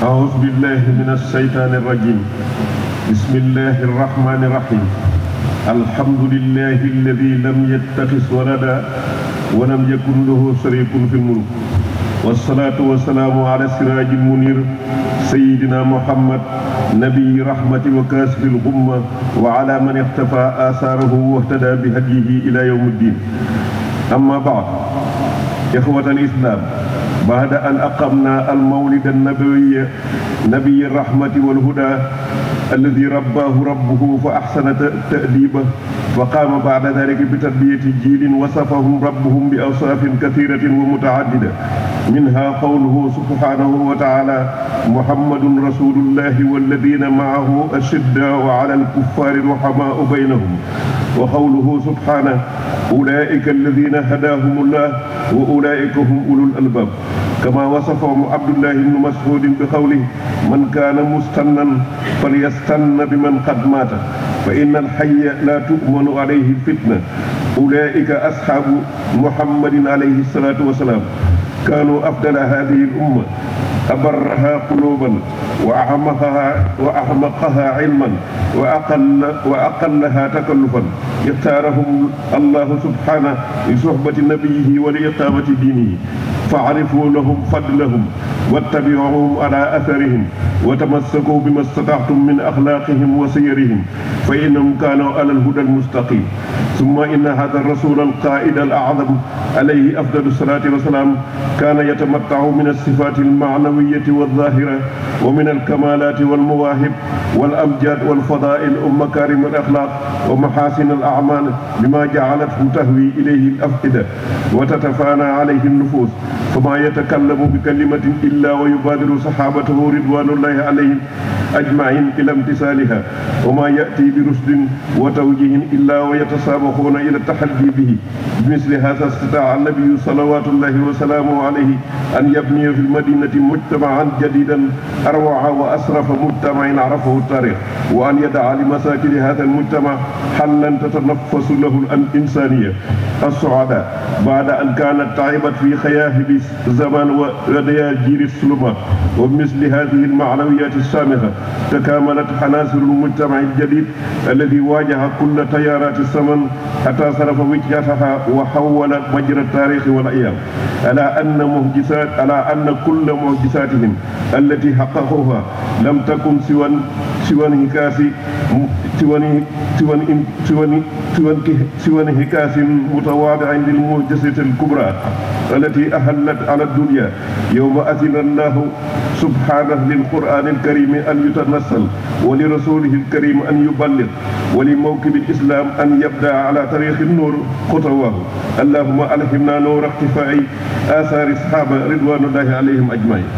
أعوذ بالله من الشيطان الرجيم. بسم الله الرحمن الرحيم. الحمد لله الذي لم يتخذ ولدا ولم يكن له شريك في الملك، والصلاة والسلام على السراج المنير سيدنا محمد نبي رحمة وكاشف الغمة، وعلى من اختفى آثاره واهتدى بهديه إلى يوم الدين. أما بعد، إخوة الإسلام، بعد أن أقمنا المولد النبوي نبي الرحمة والهدى الذي رباه ربه فأحسن تأديبه، وقام بعد ذلك بتربية جيل وصفهم ربهم بأوصاف كثيرة ومتعددة، منها قوله سبحانه وتعالى: محمد رسول الله والذين معه أشداء على الكفار رحماء بينهم، وقوله سبحانه: أولئك الذين هداهم الله وأولئك هم أولو الألباب. كما وصفهم عبد الله بن مسعود بقوله: من كان مستنا فليستن بمن قد مات، فإن الحي لا تؤمن عليه الفتنة. أولئك أصحاب محمد عليه الصلاة والسلام، كانوا أفضل هذه الأمة، أبرها قلوبا وأعمقها علما وأقلها تكلفا. اختارهم الله سبحانه لصحبة نبيه ولإقامة دينه، فعرفوا لهم فضلهم واتبعوهم على أثرهم، وتمسكوا بما استطعتم من أخلاقهم وسيرهم، فإنهم كانوا على الهدى المستقيم. ثم إن هذا الرسول القائد الأعظم عليه أفضل الصلاة والسلام كان يتمتع من الصفات المعنوية والظاهرة، ومن الكمالات والمواهب والأمجاد والفضائل ومكارم الأخلاق ومحاسن الأعمال، بما جعلته تهوي إليه الأفئدة وتتفانى عليه النفوس، فما يتكلم بكلمة إلا ويبادر صحابته رضوان الله عليهم أجمعين إلى امتثالها، وما يأتي برشد وتوجيه إلا ويتسابقون إلى التحلي به. بمثل هذا استطاع النبي صلوات الله وسلامه عليه أن يبني في المدينة مجتمعا جديدا أروع وأسرف مجتمع عرفه التاريخ، وأن يدع لمساكن هذا المجتمع حلا تتنفس له الإنسانية السعداء، بعد أن كانت تعبت في خياهب الزمان ودياجير الظلمات. وبمثل هذه المعنويات السامخة تكاملت عناصر المجتمع الجديد الذي واجه كل تيارات الزمن حتى صرف وجهتها وحول مجرى التاريخ والأيام، على أن كل معجزاتهم التي حققوها لم تكن سوى انعكاس متواضع للمعجزة الكبرى التي أهلت على الدنيا يوم أذن الله سبحانه للقرآن الكريم أن يتنزل، ولرسوله الكريم أن يبلغ، ولموكب الإسلام أن يبدأ على طريق النور خطواه. اللهم ألهمنا نور اختفاء آثار الصحابة رضوان الله عليهم أجمعين.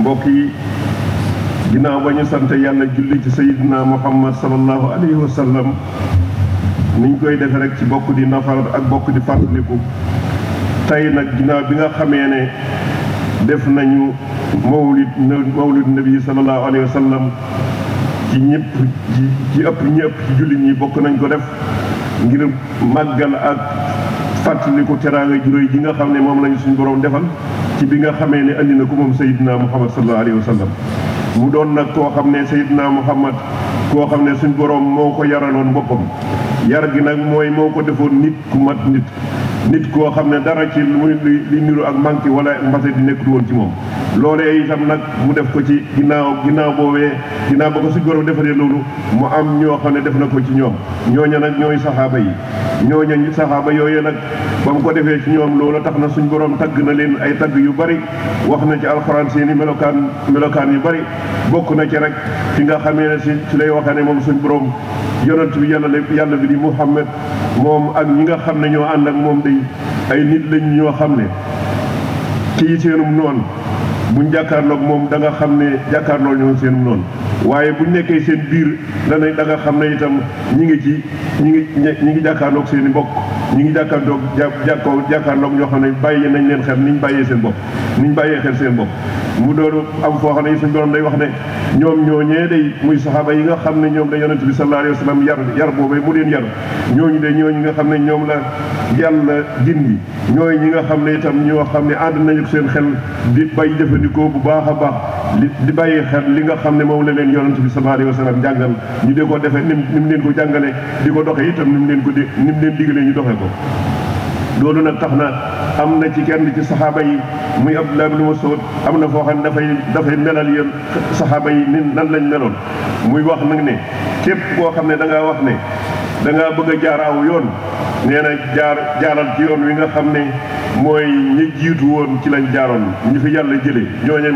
mbokk yi, ginnaaw ba ñu sant yàlla julli ci sayidina muhammad sallallahu alayhi wa sallam, niñ koy defe rek ci bokk di nafar ak bokk di fàttaliku. tey nag ginnaaw bi nga xamee ne def nañu mawlid nabi sallallahu alayhi wa sallam ci ñëpp ci ëpp ci jullit ñi bokk nañ ko def ngir màggal ak fàttaliku teraanga juróoy ji nga xam ne moom lañu suñu borom defal ci bi nga xamee ne andi na ko moom sayidina muhammad sallallahu alayhi wa sallam. mu doon nag koo xam ne sayidina muhammad koo xam ne suñ borom moo ko yaraloon boppam. yar gi nag mooy moo ko defoon nit ku mat nit koo xam ne dara ci li niru ak manqué wala mbase di nekkul woon ci moom. loolee itam nag mu def ko ci ginnaaw ba ko suñ borom defaree loolu mu am ñoo xam ne def na ko ci ñoom. ñooña nag ñooy saxaaba yi. saxaaba yooyu nag ba mu ko defee ci ñoom loolu tax na suñ borom tagg na leen ay tagg yu bari, wax na ci alxuraan seeni melokaan yu bari. bokk na ci rek fi nga xamee ne ci lay waxee ne moom suñ borom yonent bi yàlla bi di Muhammad moom ak ñi nga xam ne ñoo ànd ak moom day ay nit lañ ñoo xam ne kii seenum noonu buñ jàkkaarloog moom da nga xam ne jàkkaarloo ñoo seenum noonu, waaye buñ nekkee seen biir da nga xam ne itam ñi ngi jàkkaarloog seen i mbokk ñu ngi jàkkaarloog ñoo xam ne bàyyi nañ leen xel niñ bàyyee seen bopp niñ bàyyee xel seen bopp mu doon am foo xam ne suñu borom day wax ne ñoom ñooñee day muy saxaaba yi nga xam ne ñoom la yonent bi sallallahu alayhi wa sallam yar boobee mu leen yar ñooñu de ñooñu nga xam ne ñoom la yàlla gindi ñooy ñi nga xam ne itam ñoo xam ne ànd nañu seen xel di bay jëfandikoo bu baax a baax di bàyyi xel li nga xam ne moom la leen yonent bi sallallahu alayhi wa sallam jàngal ñu di ko defee ni mu leen ko jàngale di ko doxee itam ni mu leen digalee ñu doxee ko. loolu nag tax na am na ci kenn ci saxaaba yi muy Abdullah ibn Mas'ud am na foo xam ne dafay melal yéen saxaaba yi nan lañ meloon muy wax nag ne képp koo xam ne da ngaa wax ne da ngaa bëgg a jaar aw yoon nee na jaaral ci yoon wi nga xam ne mooy ñi jiitu woon ci lañ jaaroon ñu fi yàlla jëlee ñooñu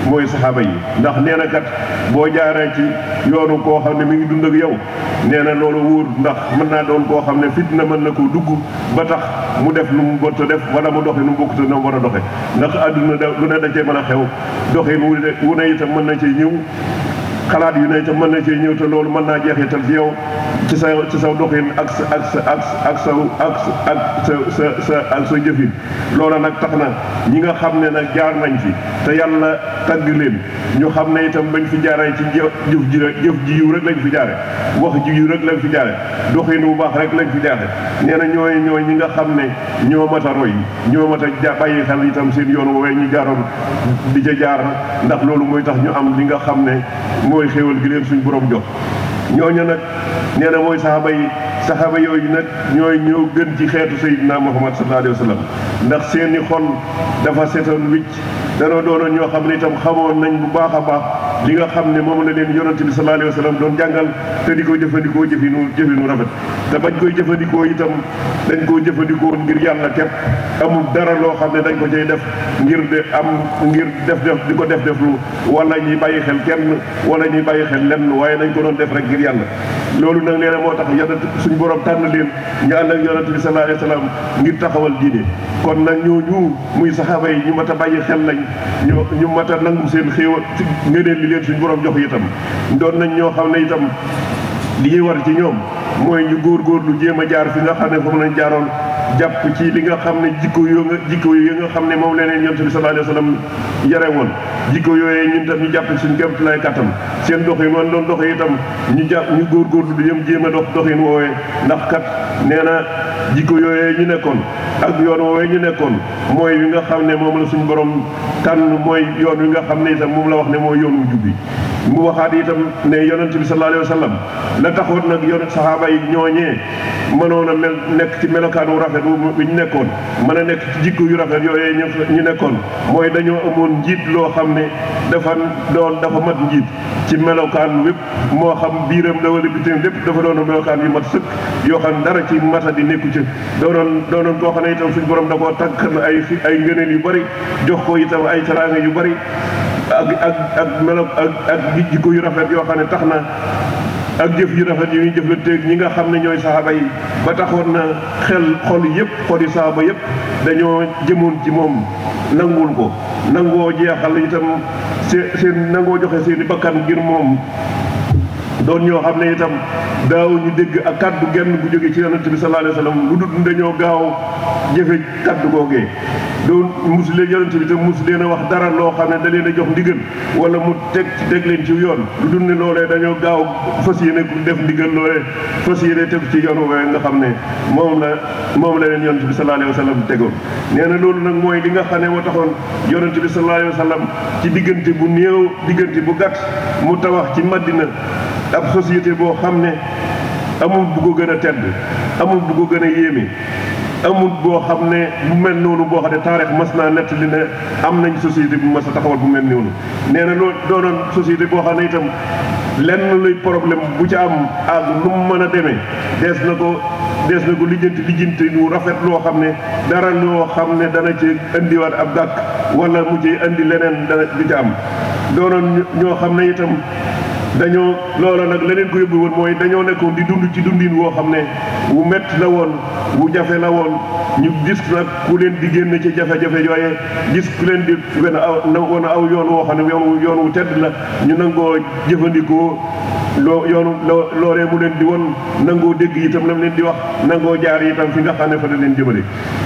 mooy saxaaba yi ndax nee na kat boo jaaree ci yoonu koo xam ne mi ngi dund ak yow nee na loolu wóor ndax mën naa doon koo xam ne fitna mën na koo dugg ba tax mu def nu mu bott def wala mu doxe nu mu bokkute na mu war a doxe ndax àdduna lu ne da cee mën a xew doxin wu ne itam mën na cee ñëw xalaat yu ne itam mën na cee ñëw te loolu mën naa jeexital ci yow ci sa doxin ak sa jëfin loola nag tax na ñi nga xam ne nag jaar nañ fi te yàlla tagg leen ñu xam ne itam bañ fi jaaree ci jëf ji yiw rek lañ fi jaare wax ji yiw rek lañ fi jaare doxin bu baax rek lañ fi jaare nee na ñooy ñi nga xam ne ñoo mat a roy ñoo mat a bàyyi xel itam seen yoon woowee ñu jaaroon di ca jaar ndax loolu mooy tax ñu am li nga xam ne mooy xéewal gi leen suñ borom jox ñooñu nag nee na mooy saxaaba yooyu nag ñoo gën ci xeetu Seydina Muhammad sallallahu alayhi wa sallam ndax seeni xol dafa setoon wicc danoo doonoon ñoo xam ne itam xamoon nañ bu baax a baax li nga xam ne moom la leen yonent bi sallallahu alayhi wa sallam doon jàngal te di ko jëfandikoo jëfinu rafet te bañ koy jëfandikoo itam dañ koo jëfandikoo ngir yàlla képp amul dara loo xam ne dañ ko cay def ngir def di ko def lu wala ñuy bàyyi xel kenn wala ñuy bàyyi xel lenn waaye dañ ko doon def rek ngir yàlla loolu nag nee na moo tax yonent suñu borom tànn leen ñu ànd ak yonent bi sallallahu alayhi wa sallam ngir taxawal diine kon nag ñooñu muy saxaaba yi ñu mat a bàyyi xel lañ ñu mat a nangu seen xéewal ngëneel li leen suñu borom jox itam doon nañ ñoo xam ne itam li ñuy war ci ñoom mooy ñu góorgóorlu jéem a jaar fi nga xam ne foofu lañ jaaroon jàpp ci li nga xam ne jikko yi nga xam ne moom leneen yonent bi sallallahu alayhi wa sallam yare woon jikko yooyee ñun tam ñu jàpp suñu kémt lay kattan seen doxin woon doon doxe itam ñu góorgóorlu di jéem a doxin woowee ndax kat nee na jikko yooyee ñu nekkoon ak yoon woowee ñu nekkoon mooy wi nga xam ne moom la suñu borom tànn mooy yoon wi nga xam ne itam moom la wax ne mooy yoon wu jubbi mu waxaat itam ne yonent bi sallallahu alayhi wa sallam la taxoon nag yonent saxaaba yi ñooñee mënoon a nekk ci melokaanu rafet bi ñu nekkoon mën a nekk ci jikko yu rafet yooyee ñu nekkoon mooy dañoo amoon njiit loo xam ne dafa mat njiit ci melokaan wépp moo xam biiram la wala bitim lépp dafa doon melokaan yu mat sëkk yoo xam dara ci mata di nekku ci doonoon koo xam ne itam suñu borom da koo tàggat ay ngëneel yu bari jox ko itam ay teraanga yu bari ak jikko yu rafet yoo xam ne tax na ak jëf yu rafet yi ñuy jëflanteeg ñi nga xam ne ñooy saxaaba yi ba taxoon na xoli saxaaba yëpp dañoo jëmoon ci moom nangul ko nangoo jeexal itam seen nangoo joxe seen i bakkan ngir moom doon ñoo xam ne itam daaw ñu dégg ak kaddu genn bu jóge ci yonent bi sallallahu alayhi wa sallam lu dul dañoo gaaw jëfe kaddu googee doon mus leen yonent bi tam mus leen a wax dara loo xam ne da leen a jox ndigal wala mu teg leen ci yoon lu dul ne loolee dañoo gaaw fas yéene def ndigal loolee fas yéene tegu ci yoon woowee nga xam ne moom la leen yonent bi sallallahu alayhi wa sallam tegoon nee na loolu nag mooy li nga xam ne moo taxoon yonent bi sallallahu alayhi wa sallam ci diggante bu néew diggante bu gàtt mu tabax ci Madina ab société boo xam ne amul bu ko gën a tedd amul bu ko gën a yéeme amul boo xam ne bu mel noonu boo xam ne taarix mas naa nettali ne am nañ société bu mas a taxawal bu mel noonu nee na loolu doonoon société boo xam ne itam lenn luy problème bu ca am ak nu mu mën a demee dees na ko lijjanti lu rafet loo xam ne dara loo xam ne dana ci indiwaat ab dàkk wala mu ci indi leneen dana di ca am doonoon ñoo xam ne itam dañoo loola nag leneen ko yóbbu woon mooy dañoo nekkoon di dund ci dundin woo xam ne wu metti la woon wu jafe la woon ñu gis nag ku leen di génn ci jafe-jafe yooye gis ku leen di wen aw yoon woo xam ne yoon wu tedd la ñu nangoo jëfandikoo loolee mu leen di won nangoo dégg itam lam leen di wax nangoo jaar itam fi nga xam ne fa la leen jëmale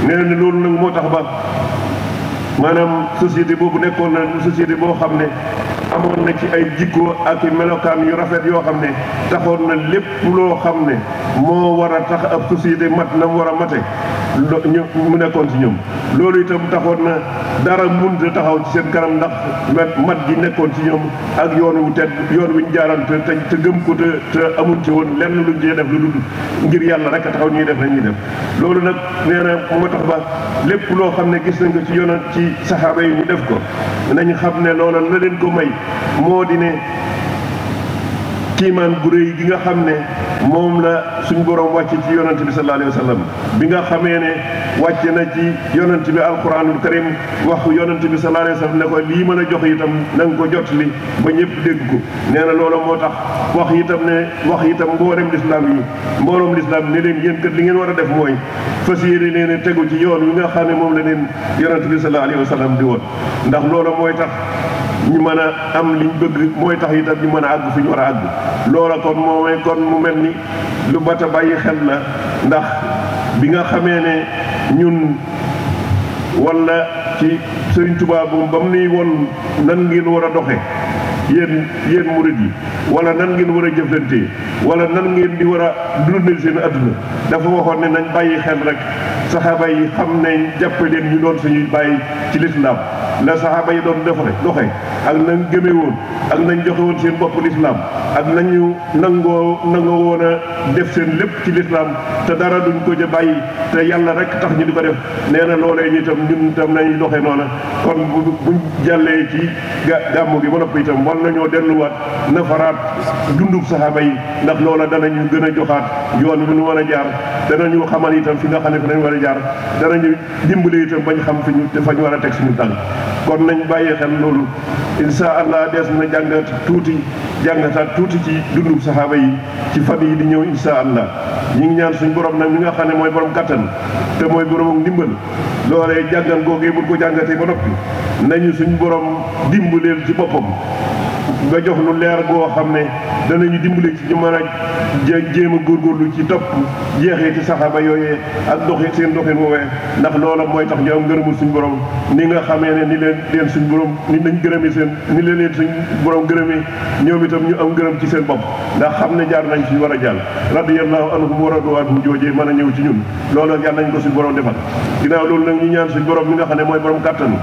nee na loolu nag moo tax ba maanaam société boobu nekkoon na société boo xam ne amoon na ci ay jikko ak i melokaan yu rafet yoo xam ne taxoon na lépp loo xam ne moo war a tax ab société mat na mu war a mate mu nekkoon ci ñoom loolu itam taxoon na dara mënut a taxaw ci seen kanam ndax mat gi nekkoon ci ñoom ak yoon wu tedd yoon wi ñu jaaroon te gëm ko te amul ci woon lenn luñ cee def lu dul ngir yàlla rek a taxaw ñuy def la ñuy def loolu nag nee na moo tax ba lépp loo xam ne gis nañ ko ci yoon ci saxaaba yi ñu def ko nañ xam ne loola la leen ko may moo di ne kiimaan gu rëy gi nga xam ne moom la suñ borom wàcce ci yonante bi sallallahu alayhi wa sallam bi nga xamee ne wàcce na ci yonante bi alquranul karim wax yonante bi sallallahu alayhi wa sallam ne ko lii mën a jox itam na nga ko jot li ba ñëpp dégg ko nee na loola moo tax wax itam mboolem lislaam ne leen yéen kat li ngeen war a def mooy fas yéene leen a tegu ci yoon wi nga xam ne moom la leen yonante bi sallallahu alayhi wa sallam di woon ndax loola mooy tax ñu mën a am liñ bëgg mooy tax itam ñu mën a àgg fi ñu war a àgg loola kon mu mel ni lu mat a bàyyi xel la ndax bi nga xamee ne ñun wala ci Sëriñ Tuubaa ba mu nuy woon nan ngeen war a doxe yéen murid yi wala nan ngeen war a jëflante wala nan ngeen di war a dundal seen adduna dafa waxoon ne nañ bàyyi xel rek saxaaba yi xam ne jàppe leen ñu doon suñuy bàyyi ci lislaam la saxaaba yi doon doxe ak nañ gëme woon ak nañ joxe woon seen bopp lislaam ak nañu nangoo woon a def seen lépp ci lislaam te dara duñ ko ja bàyyi te yàlla rek tax ñu di ko def nee na loolee ñu itam ñun itam nañuy doxe noona kon buñ jàllee ci gàmmu gi ba noppi itam war nañoo delluwaat nafaraat dundub saxaaba yi ndax loola danañu gën a joxaat yoon wi ñu war a jaar danañu xamal itam fi nga xam ne fi nañ war a jaar danañu dimbale itam bañ xam fañ war a teg suñu tànk kon nañ bàyyi xel loolu insha allah dees na jàngataat tuuti ci dundub saxaaba yi ci fan yi di ñëw insha allah ñi ngi ñaan suñ borom nag mi nga xam ne mooy borom kattan te mooy borom ak ndimbal loolee jàngal googee buñ ko jàngatee ba noppi nañu suñ borom dimbaleel ci boppam nga jox lu leer goo xam ne danañu dimbale ci ñu mën a jéem a góorgóorlu ci topp jeexee ci saxaaba yooyee ak seen doxin woowee ndax loola mooy tax ñu am ngërëmul suñ borom ni nga xamee ne ni leen suñ borom ni lañ gërëmee ni leen suñ borom gërëmee ñoom itam ñu am ngërëm ci seen bopp ndax xam ne jaar nañ fi war a jàll radiyallahu anhum wa radu anhum joojee mën a ñëw ci ñun loolu yàlla nañ ko suñ borom defal ginnaaw loolu nag ñu ñaan suñ borom mi nga xam ne mooy borom kàttan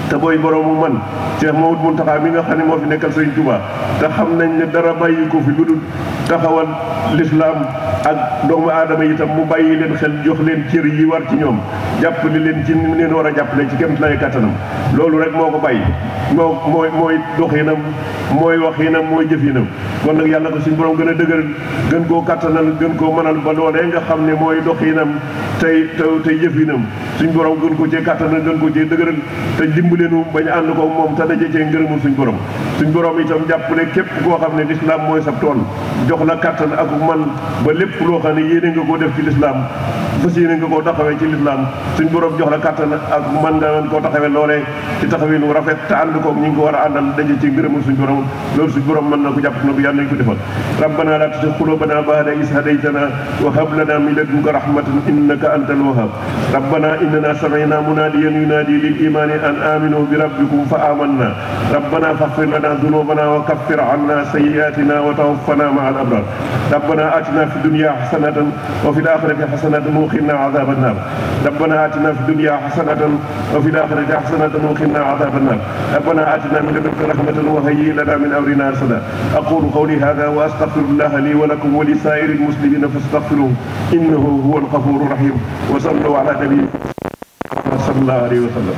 te booy boroomu man Cheikh Mouhamadou Mountakha mi nga xam ne moo fi nekkal Sëriñ Tuubaa te xam nañ ne dara bàyyi ko fi lu dul taxawal lislaam ak doomu aadama itam mu bàyyi leen xel jox leen cër yi war ci ñoom jàppale leen ci ni leen war a jàppale ci kémt lay kattanam loolu rek moo ko bàyyi mooy doxinam mooy waxinam mooy jëfinam kon nag yàlla ko suñ borom gën a dëgëral gën koo kattanal gën koo mënal ba loolee nga xam ne mooy doxinam tey jëfinam suñ borom gën ko cee kattanal gën ko cee dëgëral te dimbaleenu bañ ànd ko moom te daje cee ngërëmul suñ borom itam jàppale képp koo xam ne lislaam mooy sab tool jox la kattan ak man ba lépp loo xam ne yéene nga koo def ci lislaam fas yéene nga koo taxawee ci lislaam suñ borom jox la kattan ak man nga koo taxawee loolee ci taxawee nu rafet te ànd koog ñi ngi ko war a àndal daje ci ngërëmul suñ borom loolu suñ borom mën na ko jàpp na ko yàlla nañ ko defal rabbana la tuzigh qulubana ba'da idh hadaytana wa hab lana min ladunka rahmatan innaka antal wahhab rabbana innana sami'na munadiyan yunadi lil imani an aminu bi rabbikum fa amanna rabbana faghfir lana dhunubana wa kaffir 'anna sayyi'atina wa tawaffana ma'al abrar rabbana atina fid dunya hasanatan wa fil akhirati hasanatan wa qina 'adhaban nar rabbana atina fid dunya hasanatan wa fil akhirati hasanatan wa qina 'adhaban nar rabbana atina min ladunka rahmatan wa hayyi lana min amrina rashada aqulu qawli hadha wa astaghfirullaha li wa lakum wa li sa'iril muslimina fastaghfiruhu innahu huwal ghafurur rahim wa sallu ala nabiyyina sallallahu alayhi wa sallam